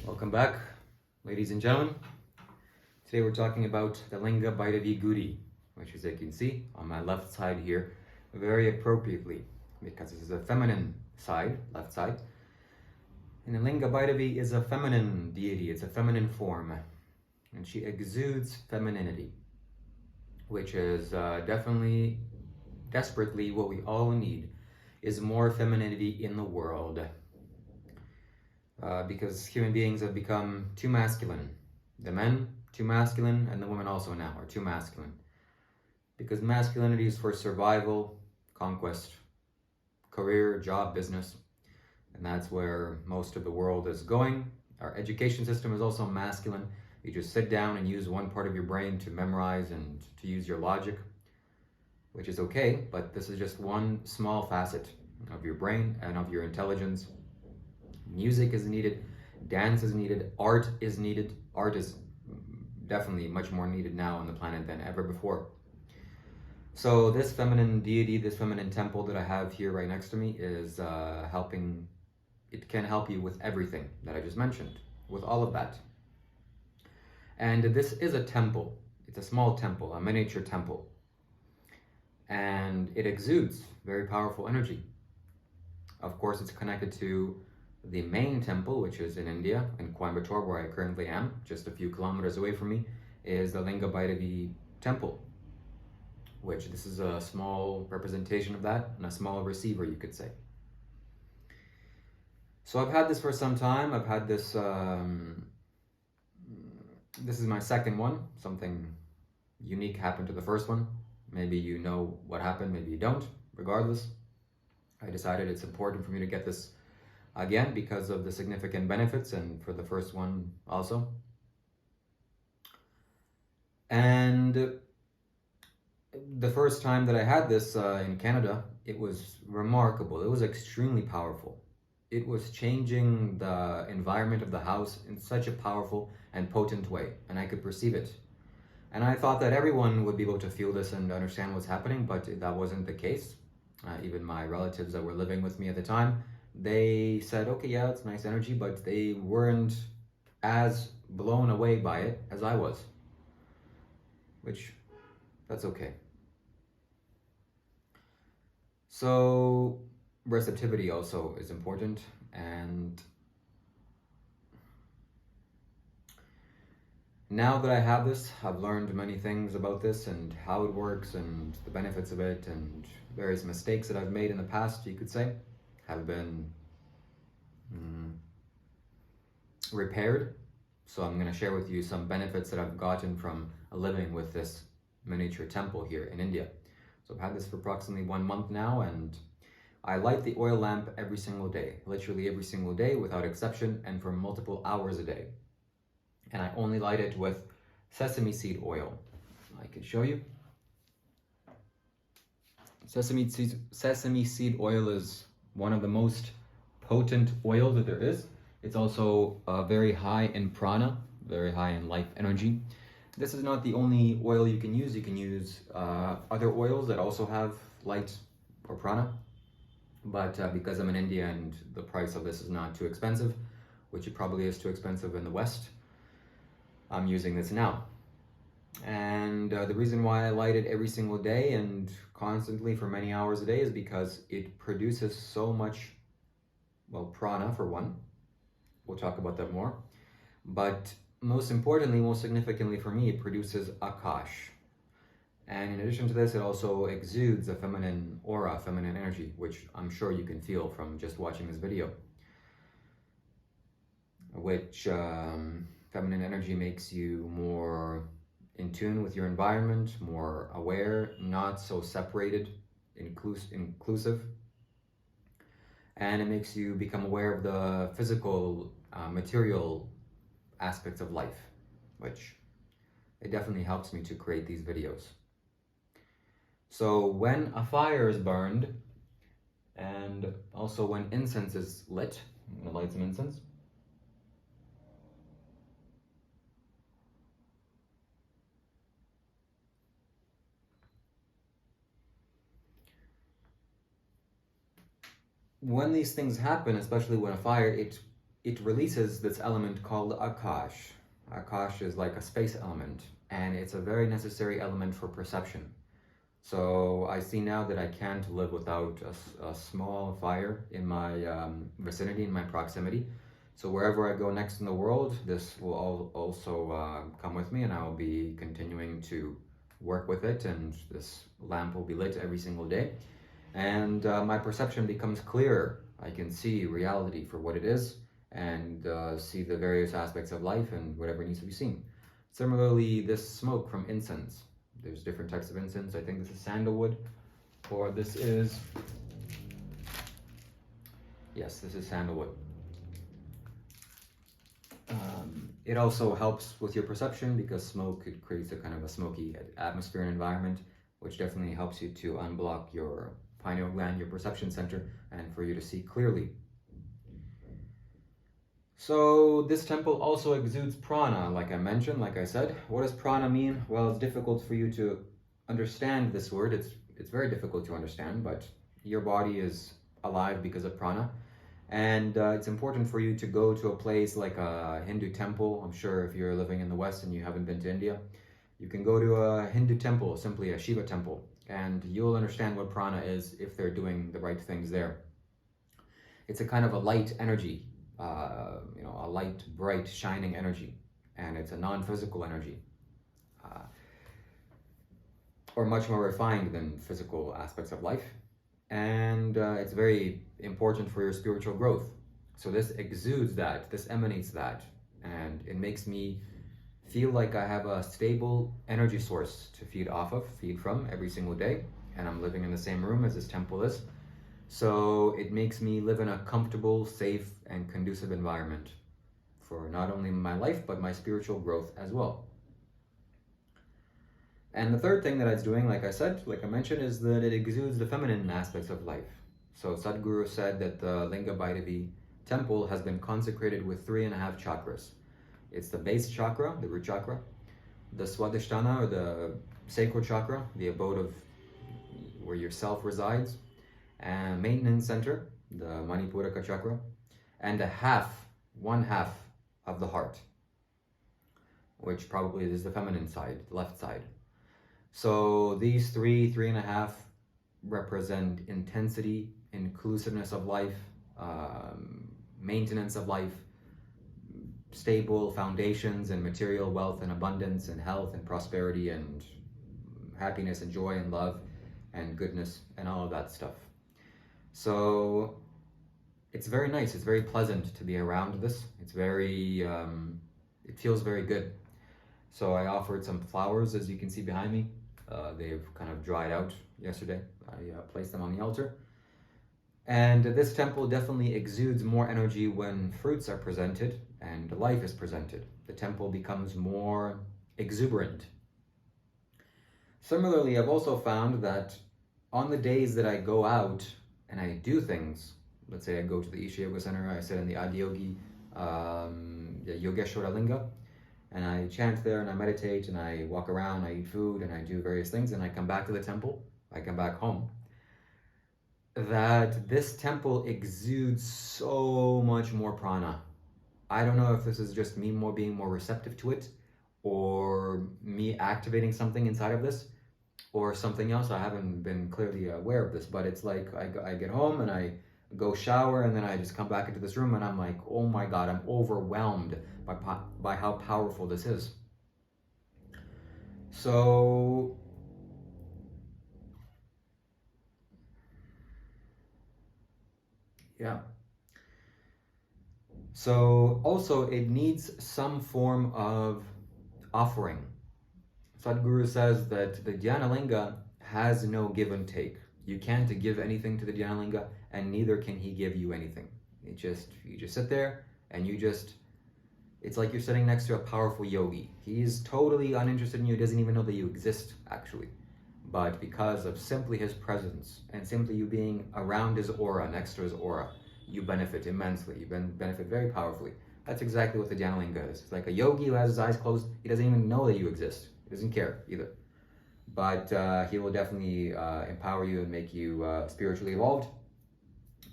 Welcome back, ladies and gentlemen. Today we're talking about the Linga Bhairavi Gudi, which, as you can see on my left side here, very appropriately, because this is a feminine side, left side. And the Linga Bhairavi is a feminine deity, it's a feminine form, and she exudes femininity, which is definitely, desperately what we all need, is more femininity in the world. Because human beings have become too masculine. The men, too masculine, and the women also now are too masculine. Because masculinity is for survival, conquest, career, job, business, and that's where most of the world is going. Our education system is also masculine. You just sit down and use one part of your brain to memorize and to use your logic, which is okay, but this is just one small facet of your brain and of your intelligence. Music is needed, dance is needed, art is needed. Art is definitely much more needed now on the planet than ever before. So this feminine deity, this feminine temple that I have here right next to me is helping. It can help you with everything that I just mentioned, with all of that. And this is a temple. It's a small temple, a miniature temple. And it exudes very powerful energy. Of course, it's connected to the main temple, which is in India, in Coimbatore, where I currently am, just a few kilometers away from me, is the Linga Bhairavi temple, which this is a small representation of that, and a small receiver, you could say. So I've had this for some time. I've had this, this is my second one. Something unique happened to the first one. Maybe you know what happened, maybe you don't. Regardless, I decided it's important for me to get this again because of the significant benefits, and for the first one also. And the first time that I had this in Canada, it was remarkable. It was extremely powerful. It was changing the environment of the house in such a powerful and potent way, and I could perceive it. And I thought that everyone would be able to feel this and understand what's happening, but that wasn't the case. Even my relatives that were living with me at the time, they said, okay, yeah, it's nice energy, but they weren't as blown away by it as I was. Which, that's okay. So, receptivity also is important, and now that I have this, I've learned many things about this and how it works and the benefits of it, and various mistakes that I've made in the past, you could say, have been repaired. So I'm going to share with you some benefits that I've gotten from living with this miniature temple here in India. So I've had this for approximately 1 month now, and I light the oil lamp every single day, literally every single day without exception, and for multiple hours a day. And I only light it with sesame seed oil. I can show you. Sesame seed oil is one of the most potent oil that there is. It's also very high in prana, very high in life energy. This is not the only oil you can use. You can use other oils that also have light or prana. But because I'm in India and the price of this is not too expensive, which it probably is too expensive in the West, I'm using this now. And the reason why I light it every single day and constantly for many hours a day is because it produces so much, well, prana for one. We'll talk about that more. But most importantly, most significantly for me, it produces akash. And in addition to this, it also exudes a feminine aura, feminine energy, which I'm sure you can feel from just watching this video. Which feminine energy makes you more in tune with your environment, more aware, not so separated, inclusive. And it makes you become aware of the physical, material aspects of life, which it definitely helps me to create these videos. So when a fire is burned, and also when incense is lit, I'm gonna light some incense. When these things happen, especially when a fire, it releases this element called Akash. Akash is like a space element, and it's a very necessary element for perception. So I see now that I can't live without a small fire in my vicinity, in my proximity. So wherever I go next in the world, this will also come with me, and I will be continuing to work with it, and this lamp will be lit every single day. And my perception becomes clearer. I can see reality for what it is, and see the various aspects of life and whatever needs to be seen. Similarly, this smoke from incense. There's different types of incense. I think this is sandalwood, or this is, yes, this is sandalwood. It also helps with your perception because smoke, it creates a kind of a smoky atmosphere and environment, which definitely helps you to unblock your pineal gland, your perception center, and for you to see clearly. So this temple also exudes prana, like I mentioned, like I said. What does prana mean? Well, it's difficult for you to understand this word. It's very difficult to understand, but your body is alive because of prana. And it's important for you to go to a place like a Hindu temple. I'm sure if you're living in the West and you haven't been to India, you can go to a Hindu temple, simply a Shiva temple, and you'll understand what prana is if they're doing the right things there. It's a kind of a light energy, a light, bright, shining energy, and it's a non-physical energy, or much more refined than physical aspects of life. And it's very important for your spiritual growth. So this exudes that, this emanates that, and it makes me feel like I have a stable energy source to feed from every single day, and I'm living in the same room as this temple is. So it makes me live in a comfortable, safe, and conducive environment for not only my life, but my spiritual growth as well. And the third thing that it's doing, like I mentioned, is that it exudes the feminine aspects of life. So Sadhguru said that the Linga Bhairavi temple has been consecrated with 3.5 chakras. It's the base chakra, the root chakra, the Swadhisthana, or the sacral chakra, the abode of where your self resides, and maintenance center, the Manipuraka chakra, and one half of the heart, which probably is the feminine side, the left side. So these 3.5 represent intensity, inclusiveness of life, maintenance of life, stable foundations and material wealth and abundance and health and prosperity and happiness and joy and love and goodness and all of that stuff. So it's very nice, it's very pleasant to be around this. It's very, it feels very good. So I offered some flowers, as you can see behind me. They've kind of dried out yesterday. I placed them on the altar. And this temple definitely exudes more energy when fruits are presented and life is presented. The temple becomes more exuberant. Similarly, I've also found that on the days that I go out and I do things, let's say I go to the Isha Yoga Center, I sit in the Adiyogi, the Yogeshwara Linga, and I chant there and I meditate and I walk around, I eat food and I do various things, and I come back to the temple, I come back home, that this temple exudes so much more prana. I don't know if this is just me being more receptive to it, or me activating something inside of this, or something else. I haven't been clearly aware of this, but it's like I get home and I go shower, and then I just come back into this room and I'm like, oh my God, I'm overwhelmed by how powerful this is. So yeah. So also it needs some form of offering. Sadhguru says that the Dhyanalinga has no give and take. You can't give anything to the Dhyanalinga, and neither can he give you anything. You just sit there and it's like you're sitting next to a powerful yogi. He's totally uninterested in you, doesn't even know that you exist, actually. But because of simply his presence and simply you being around his aura, next to his aura, you benefit immensely. You benefit very powerfully. That's exactly what the Dhyanalinga is. It's like a yogi who has his eyes closed. He doesn't even know that you exist. He doesn't care either. But he will definitely empower you and make you spiritually evolved.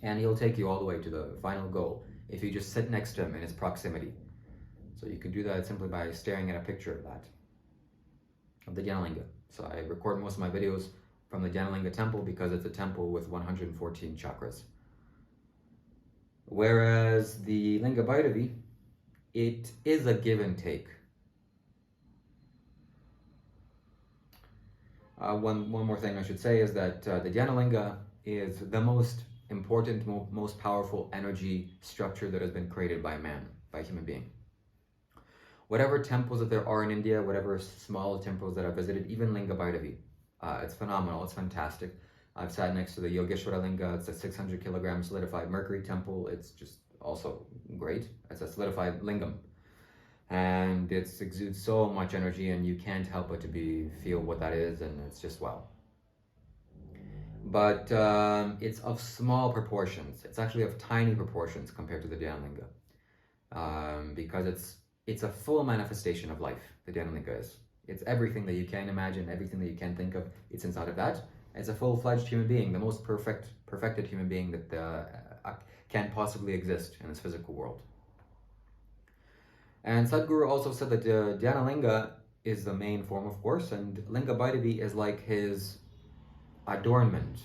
And he'll take you all the way to the final goal if you just sit next to him in his proximity. So you can do that simply by staring at a picture of that, of the Jnanalinga. So I record most of my videos from the Jnanalinga temple because it's a temple with 114 chakras. Whereas the Linga Bhairavi, it is a give and take. One more thing I should say is that the Jnanalinga is the most important, most powerful energy structure that has been created by man, by a human being. Whatever temples that there are in India, whatever small temples that I've visited, even Linga Bhairavi, it's phenomenal, it's fantastic. I've sat next to the Yogeshwara Linga, it's a 600 kilogram solidified mercury temple. It's just also great. It's a solidified lingam. And it exudes so much energy, and you can't help but to feel what that is, and it's just wow. But it's of small proportions. It's actually of tiny proportions compared to the Jnanalinga, because it's a full manifestation of life. The Jnanalinga is. It's everything that you can imagine, everything that you can think of. It's inside of that. It's a full-fledged human being, the most perfected human being that can possibly exist in this physical world. And Sadhguru also said that Jnanalinga is the main form, of course, and Linga Bhairavi is like his adornment.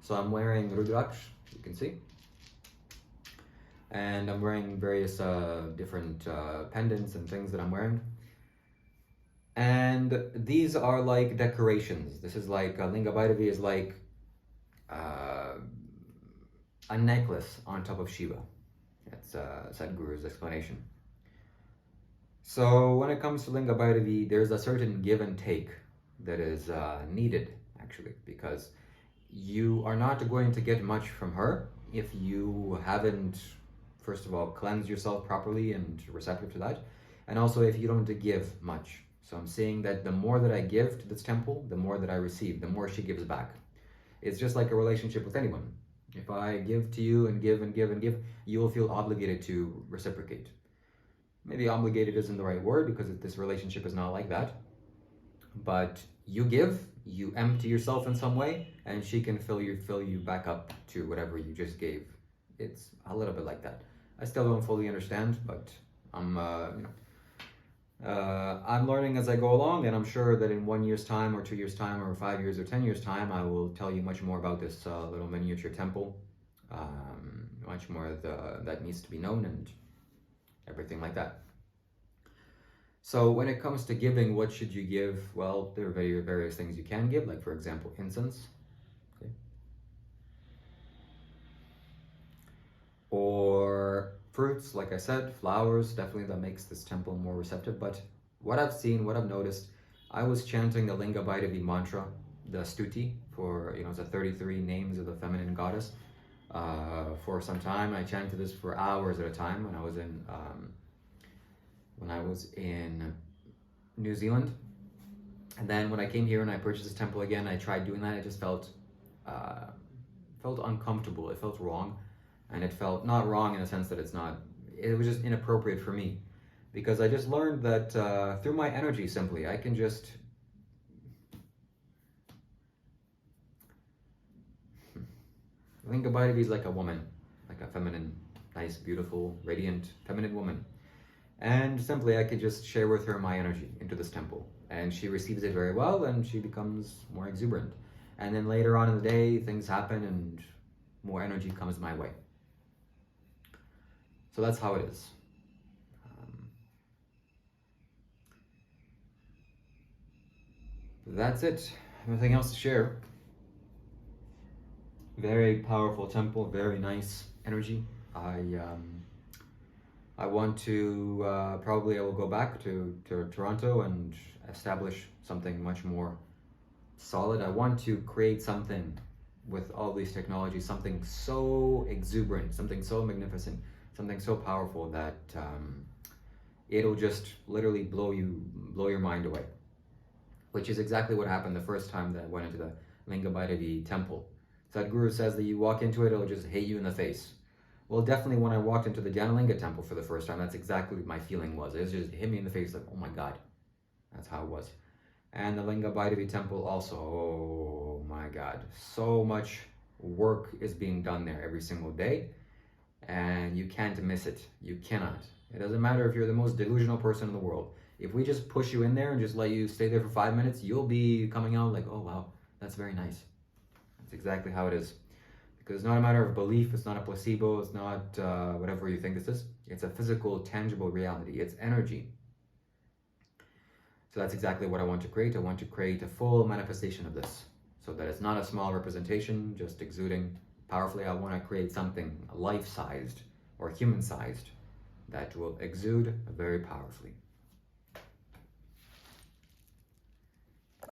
So I'm wearing Rudraksh, you can see. And I'm wearing various different pendants and things that I'm wearing. And these are like decorations. This is like, Linga Bhairavi is like a necklace on top of Shiva. That's Sadhguru's explanation. So when it comes to Linga Bhairavi, there's a certain give and take that is needed, actually, because you are not going to get much from her if you haven't, first of all, cleansed yourself properly and receptive to that, and also if you don't give much. So I'm saying that the more that I give to this temple, the more that I receive, the more she gives back. It's just like a relationship with anyone. If I give to you and give and give and give, you will feel obligated to reciprocate. Maybe obligated isn't the right word, because this relationship is not like that. But you give, you empty yourself in some way, and she can fill you back up to whatever you just gave. It's a little bit like that. I still don't fully understand, but I'm learning as I go along, and I'm sure that in 1 year's time, or 2 years' time, or 5 years, or 10 years' time, I will tell you much more about this little miniature temple. Much more that needs to be known, and everything like that. So when it comes to giving, what should you give? Well, there are various things you can give, like for example, incense. Okay. Or fruits, like I said, flowers, definitely that makes this temple more receptive. But what I've seen, what I've noticed, I was chanting the Linga Bhairavi mantra, the stuti, for, it's a 33 names of the feminine goddess. For some time, I chanted this for hours at a time when I was in New Zealand. And then when I came here and I purchased this temple again, I tried doing that. It just felt uncomfortable. It felt wrong, and it felt not wrong in the sense that it was just inappropriate for me, because I just learned that through my energy, simply, I can just Linga Bhairavi is like a woman, like a feminine, nice, beautiful, radiant, feminine woman. And simply I could just share with her my energy into this temple. And she receives it very well, and she becomes more exuberant. And then later on in the day, things happen and more energy comes my way. So that's how it is. That's it. Nothing else to share. Very powerful temple, very nice energy. I want to, probably I will go back to Toronto and establish something much more solid. I want to create something with all these technologies, something so exuberant, something so magnificent, something so powerful that it'll just literally blow your mind away. Which is exactly what happened the first time that I went into the Linga Bhairavi temple. Sadhguru says that you walk into it, it'll just hit you in the face. Well, definitely when I walked into the Jnanalinga temple for the first time, that's exactly what my feeling was. It just hit me in the face like, oh my God. That's how it was. And the Linga Bhairavi temple also, oh my God. So much work is being done there every single day, and you can't miss it. You cannot. It doesn't matter if you're the most delusional person in the world. If we just push you in there and just let you stay there for 5 minutes, you'll be coming out like, oh wow, that's very nice. That's exactly how it is. Because it's not a matter of belief, it's not a placebo, it's not whatever you think this is. It's a physical, tangible reality. It's energy. So that's exactly what I want to create. I want to create a full manifestation of this, so that it's not a small representation just exuding powerfully. I want to create something life-sized or human-sized that will exude very powerfully.